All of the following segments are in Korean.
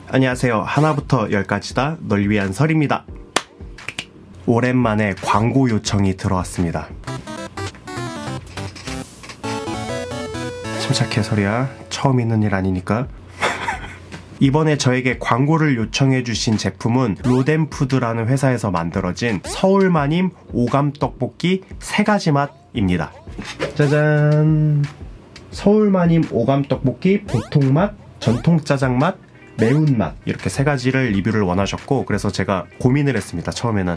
안녕하세요. 하나부터 열까지다 널 위한 설입니다. 오랜만에 광고 요청이 들어왔습니다. 침착해 설이야. 처음 있는 일 아니니까. 이번에 저에게 광고를 요청해주신 제품은 로덴푸드라는 회사에서 만들어진 서울마님 오감떡볶이 3가지 맛입니다. 짜잔! 서울마님 오감떡볶이 보통맛, 전통짜장맛, 매운맛 이렇게 3가지를 리뷰를 원하셨고, 그래서 제가 고민을 했습니다. 처음에는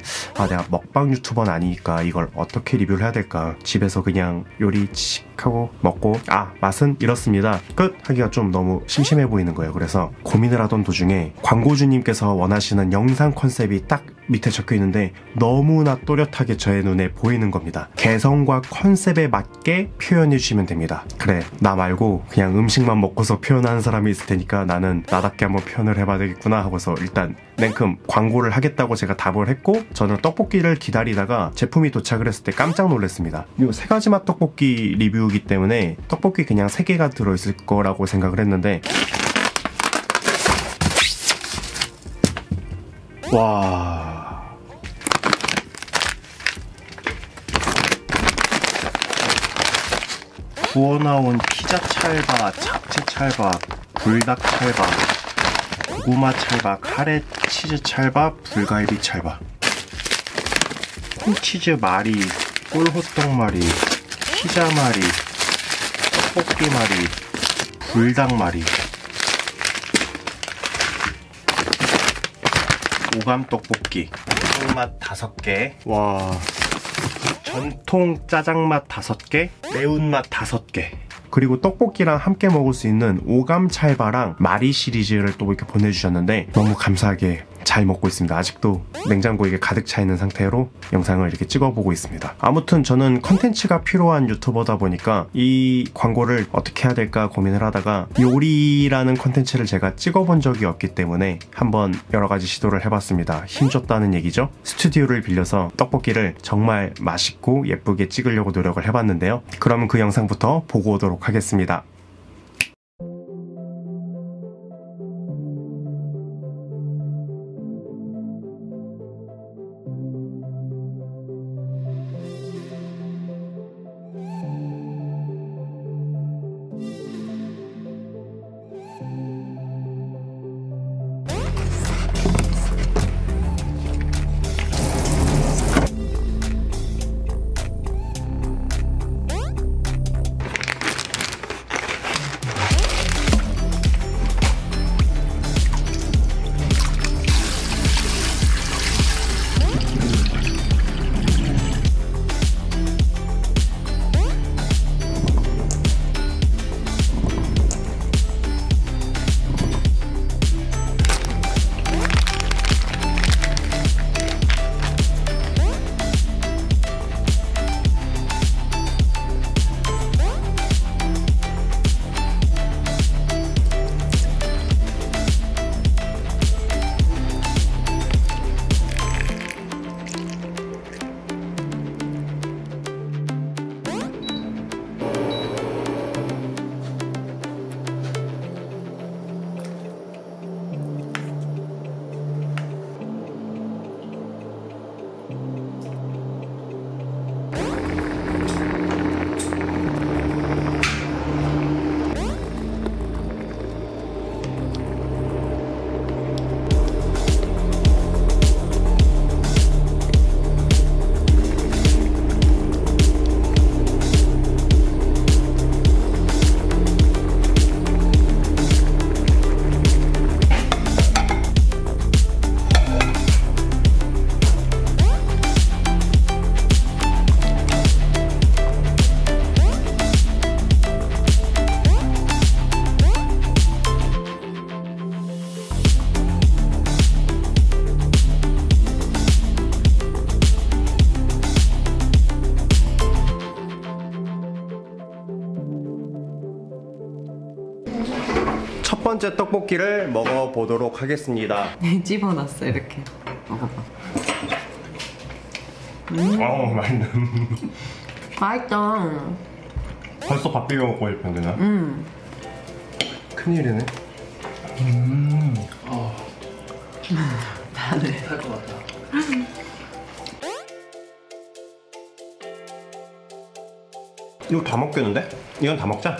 내가 먹방 유튜버는 아니니까 이걸 어떻게 리뷰를 해야 될까, 집에서 그냥 요리 칙 하고 먹고 맛은 이렇습니다 끝 하기가 좀 너무 심심해 보이는 거예요. 그래서 고민을 하던 도중에 광고주님께서 원하시는 영상 컨셉이 딱 밑에 적혀 있는데 너무나 또렷하게 저의 눈에 보이는 겁니다. 개성과 컨셉에 맞게 표현해 주시면 됩니다. 그래, 나 말고 그냥 음식만 먹고서 표현하는 사람이 있을 테니까 나는 나답게 한번 표현을 해봐야 되겠구나 하고서 일단 냉큼 광고를 하겠다고 제가 답을 했고, 저는 떡볶이를 기다리다가 제품이 도착을 했을 때 깜짝 놀랐습니다. 이 3가지 맛 떡볶이 리뷰이기 때문에 떡볶이 그냥 3개가 들어있을 거라고 생각을 했는데, 와... 구워나온 피자 찰밥, 잡채 찰밥, 불닭 찰밥, 고구마 찰밥, 카레 치즈 찰밥, 불갈비 찰밥, 콩치즈 마리, 꿀호떡 마리, 피자 마리, 떡볶이 마리, 불닭 마리, 오감 떡볶이, 맛 5개, 와... 전통 짜장맛 5개, 매운맛 5개, 그리고 떡볶이랑 함께 먹을 수 있는 오감 찰바랑 마리 시리즈를 또 이렇게 보내주셨는데 너무 감사하게 잘 먹고 있습니다. 아직도 냉장고에 이게 가득 차 있는 상태로 영상을 이렇게 찍어보고 있습니다. 아무튼 저는 컨텐츠가 필요한 유튜버다 보니까 이 광고를 어떻게 해야 될까 고민을 하다가 요리라는 컨텐츠를 제가 찍어본 적이 없기 때문에 한번 여러가지 시도를 해봤습니다. 힘줬다는 얘기죠. 스튜디오를 빌려서 떡볶이를 정말 맛있고 예쁘게 찍으려고 노력을 해봤는데요. 그럼 그 영상부터 보고 오도록 하겠습니다. 첫 번째 떡볶이를 먹어보도록 하겠습니다. 집어놨어 이렇게. 먹어봐. 맛있네. 맛있다. 벌써 밥 비벼 먹고 싶은 그냥. 큰일이네. 네. 할 것 같아. 이거 다 먹겠는데? 이건 다 먹자.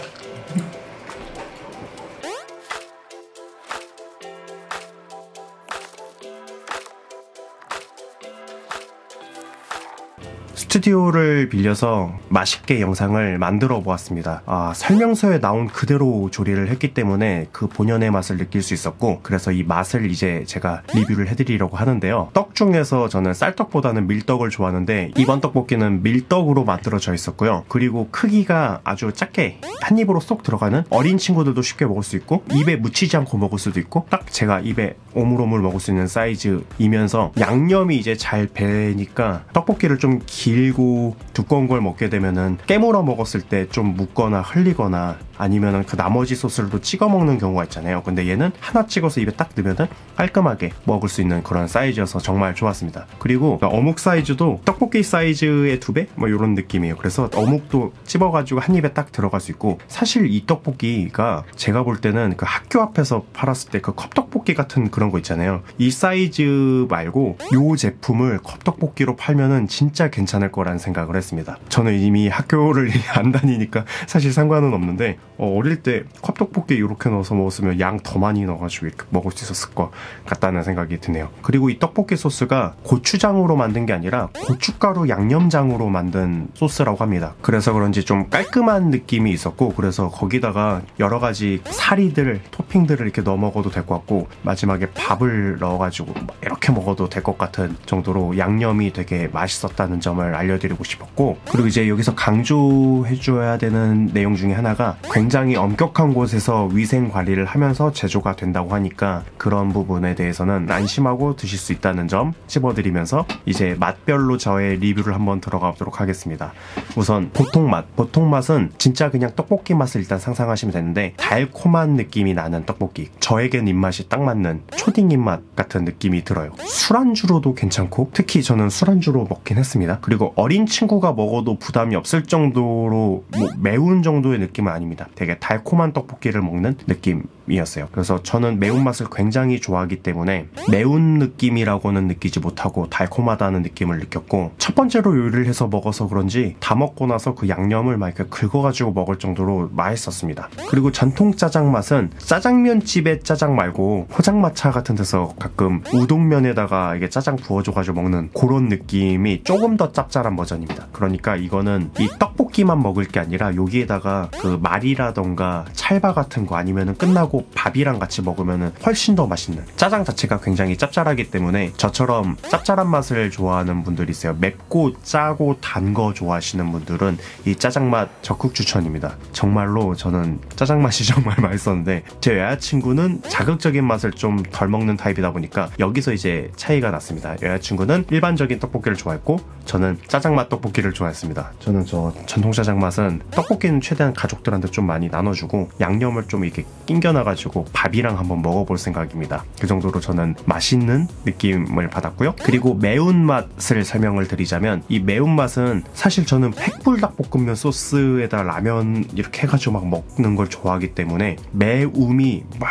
스튜디오를 빌려서 맛있게 영상을 만들어 보았습니다. 설명서에 나온 그대로 조리를 했기 때문에 그 본연의 맛을 느낄 수 있었고, 그래서 이 맛을 이제 제가 리뷰를 해드리려고 하는데요. 떡 중에서 저는 쌀떡보다는 밀떡을 좋아하는데 이번 떡볶이는 밀떡으로 만들어져 있었고요. 그리고 크기가 아주 작게 한 입으로 쏙 들어가는, 어린 친구들도 쉽게 먹을 수 있고 입에 묻히지 않고 먹을 수도 있고 딱 제가 입에 오물오물 먹을 수 있는 사이즈이면서 양념이 이제 잘 배니까 떡볶이를 좀 길고 두꺼운 걸 먹게 되면은 깨물어 먹었을 때 좀 묻거나 흘리거나 아니면은 그 나머지 소스를 찍어 먹는 경우가 있잖아요. 근데 얘는 하나 찍어서 입에 딱 넣으면은 깔끔하게 먹을 수 있는 그런 사이즈여서 정말 좋았습니다. 그리고 어묵 사이즈도 떡볶이 사이즈의 2배? 뭐 이런 느낌이에요. 그래서 어묵도 찝어가지고 한 입에 딱 들어갈 수 있고, 사실 이 떡볶이가 제가 볼 때는 그 학교 앞에서 팔았을 때 그 컵떡볶이 같은 그런 거 있잖아요. 이 사이즈 말고 이 제품을 컵떡볶이로 팔면은 진짜 괜찮을 거라는 생각을 했습니다. 저는 이미 학교를 안 다니니까 사실 상관은 없는데 어릴 때 컵떡볶이 이렇게 넣어서 먹었으면 양 더 많이 넣어가지고 이렇게 먹을 수 있었을 것 같다는 생각이 드네요. 그리고 이 떡볶이 소스가 고추장으로 만든 게 아니라 고춧가루 양념장으로 만든 소스라고 합니다. 그래서 그런지 좀 깔끔한 느낌이 있었고, 그래서 거기다가 여러 가지 사리들, 토핑들을 이렇게 넣어 먹어도 될 것 같고, 마지막에 밥을 넣어가지고 이렇게 먹어도 될 것 같은 정도로 양념이 되게 맛있었다는 점을 알려드리고 싶었고, 그리고 이제 여기서 강조해줘야 되는 내용 중에 하나가 굉장히 엄격한 곳에서 위생 관리를 하면서 제조가 된다고 하니까 그런 부분에 대해서는 안심하고 드실 수 있다는 점 찝어드리면서 이제 맛별로 저의 리뷰를 한번 들어가 보도록 하겠습니다. 우선 보통 맛은 진짜 그냥 떡볶이 맛을 일단 상상하시면 되는데, 달콤한 느낌이 나는 떡볶이, 저에겐 입맛이 딱 맞는 초딩 입맛 같은 느낌이 들어요. 술안주로도 괜찮고, 특히 저는 술안주로 먹긴 했습니다. 그리고 어린 친구가 먹어도 부담이 없을 정도로 뭐 매운 정도의 느낌은 아닙니다. 되게 달콤한 떡볶이를 먹는 느낌이었어요. 그래서 저는 매운맛을 굉장히 좋아하기 때문에 매운 느낌이라고는 느끼지 못하고 달콤하다는 느낌을 느꼈고, 첫 번째로 요리를 해서 먹어서 그런지 다 먹고 나서 그 양념을 막 이렇게 긁어가지고 먹을 정도로 맛있었습니다. 그리고 전통 짜장 맛은 짜장면집의 짜장 말고 포장마차 같은 데서 가끔 우동면에다가 이게 짜장 부어줘가지고 먹는 그런 느낌이 조금 더 짭짤한 버전입니다. 그러니까 이거는 이 떡볶이만 먹을 게 아니라 여기에다가 그 말이라던가 찰밥 같은 거 아니면은 끝나고 밥이랑 같이 먹으면은 훨씬 더 맛있는, 짜장 자체가 굉장히 짭짤하기 때문에 저처럼 짭짤한 맛을 좋아하는 분들이 있어요. 맵고 짜고 단 거 좋아하시는 분들은 이 짜장 맛 적극 추천입니다. 정말로 저는 짜장 맛이 정말 맛있었는데, 제 여자친구는 자극적인 맛을 좀 덜 먹는 타입이다 보니까 여기서 이제 차이가 났습니다. 여자친구는 일반적인 떡볶이를 좋아했고 저는 짜장 맛 떡볶이를 좋아했습니다. 저는 저 전통 짜장 맛은 떡볶이는 최대한 가족들한테 좀 많이 나눠주고 양념을 좀 이렇게 낑겨놔가지고 밥이랑 한번 먹어볼 생각입니다. 그 정도로 저는 맛있는 느낌을 받았고요. 그리고 매운맛을 설명을 드리자면, 이 매운맛은 사실 저는 팩불닭볶음면 소스에다 라면 이렇게 해가지고 막 먹는 걸 좋아하기 때문에 매움이 막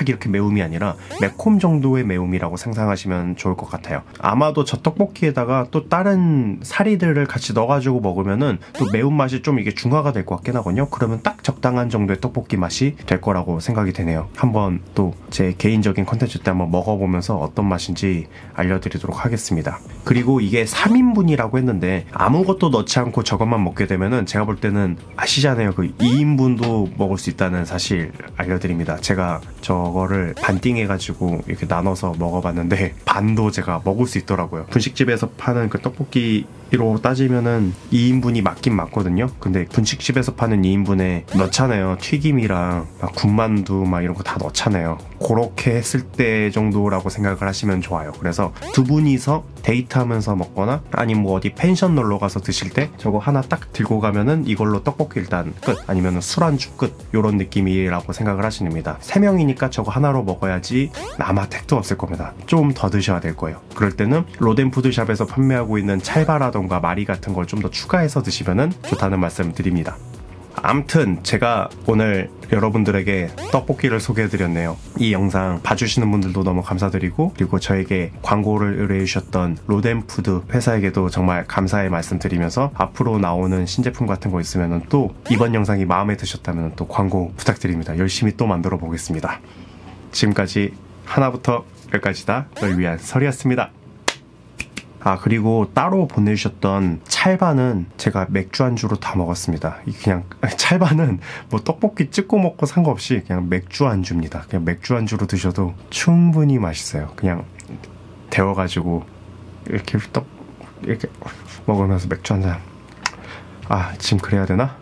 이렇게 매움이 아니라 매콤 정도의 매움이라고 상상하시면 좋을 것 같아요. 아마도 저 떡볶이에다가 또 다른 사리들을 같이 넣어가지고 먹으면은 또 매운맛이 좀 이게 중화가 될 것 같긴 하거든요. 그러면 딱 적당한 정도의 떡볶이 맛이 될 거라고 생각이 되네요. 한번 또 제 개인적인 컨텐츠 때 한번 먹어보면서 어떤 맛인지 알려드리도록 하겠습니다. 그리고 이게 3인분이라고 했는데 아무것도 넣지 않고 저것만 먹게 되면은 제가 볼 때는 아시잖아요. 그 2인분도 먹을 수 있다는 사실 알려드립니다. 제가 저거를 반띵해가지고 이렇게 나눠서 먹어봤는데 반도 제가 먹을 수 있더라고요. 분식집에서 파는 그 떡볶이로 따지면은 2인분이 맞긴 맞거든요. 근데 분식집에서 파는 2인분에 넣잖아요. 튀김이랑 막 군만두 막 이런 거 다 넣잖아요. 그렇게 했을 때 정도라고 생각을 하시면 좋아요. 그래서 두 분이서 데이트하면서 먹거나 아니면 뭐 어디 펜션 놀러 가서 드실 때 저거 하나 딱 들고 가면은 이걸로 떡볶이 일단 끝, 아니면은 술안주 끝, 요런 느낌이라고 생각을 하시면 됩니다. 3명이니까 저거 하나로 먹어야지 아마 택도 없을 겁니다. 좀 더 드셔야 될 거예요. 그럴 때는 로덴푸드샵에서 판매하고 있는 찰바라던가 마리 같은 걸 좀 더 추가해서 드시면은 좋다는 말씀 드립니다. 암튼 제가 오늘 여러분들에게 떡볶이를 소개해드렸네요. 이 영상 봐주시는 분들도 너무 감사드리고, 그리고 저에게 광고를 의뢰해주셨던 로덴푸드 회사에게도 정말 감사의 말씀드리면서 앞으로 나오는 신제품 같은 거 있으면 또 이번 영상이 마음에 드셨다면 또 광고 부탁드립니다. 열심히 또 만들어 보겠습니다. 지금까지 하나부터 열까지 다 널 위한 설이었습니다. 아, 그리고 따로 보내주셨던 찰바는 제가 맥주 안주로 다 먹었습니다. 그냥 찰바는 뭐 떡볶이 찍고 먹고 상관없이 그냥 맥주 안주입니다. 그냥 맥주 안주로 드셔도 충분히 맛있어요. 그냥 데워가지고 이렇게 떡 이렇게 먹으면서 맥주 한잔. 아, 지금 그래야 되나?